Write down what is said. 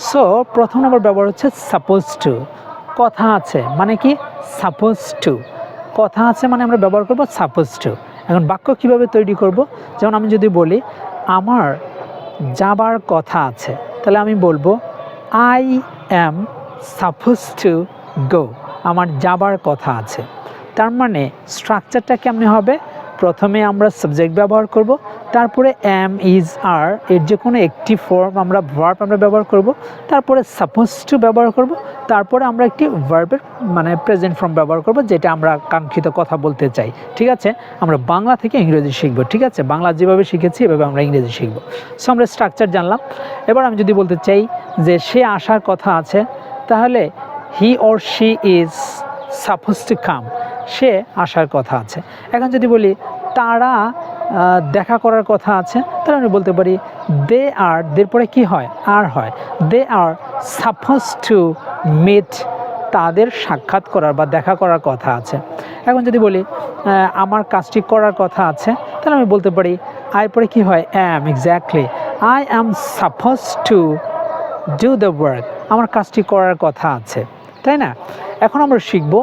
So প্রথম নম্বর ব্যবহার হচ্ছে সাপোজ টু। কথা আছে মানে কি সাপোজ টু, কথা আছে মানে আমরা ব্যবহার করব সাপোজ টু। এখন বাক্য কিভাবে তৈরি করব, যেমন আমি যদি বলি আমার যাবার কথা আছে, তাহলে আমি বলবো I am suppose to go, আমার যাবার কথা আছে। তার মানে স্ট্রাকচারটা কেমনে হবে, প্রথমে আমরা সাবজেক্ট ব্যবহার করব, তারপরে অ্যাম ইজ আর এর যে কোনো একটি ফর্ম আমরা ভার্ব আমরা ব্যবহার করব, তারপরে সাপোজ টু ব্যবহার করব, তারপরে আমরা একটি ভার্বের মানে প্রেজেন্ট ফর্ম ব্যবহার করব যেটা আমরা কাঙ্ক্ষিত কথা বলতে চাই। ঠিক আছে, আমরা বাংলা থেকে ইংরেজি শিখব। ঠিক আছে, বাংলা যেভাবে শিখেছি এভাবে আমরা ইংরেজি শিখব। সো আমরা স্ট্রাকচার জানলাম। এবার আমি যদি বলতে চাই যে সে আসার কথা আছে, তাহলে he or she is suppose to come, সে আসার কথা আছে। এখন যদি বলি তারা দেখা করার কথা আছে, তাহলে আমি বলতে পারি দে আর, দের পরে কী হয় আর হয়, দে আর সাপোজ টু মিট, তাদের সাক্ষাৎ করার বা দেখা করার কথা আছে। এখন যদি বলি আমার কাজটি করার কথা আছে, তাহলে আমি বলতে পারি আই পরে কী হয় am, exactly I am suppose to do the work, আমার কাজটি করার কথা আছে, তাই না? এখন আমরা শিখব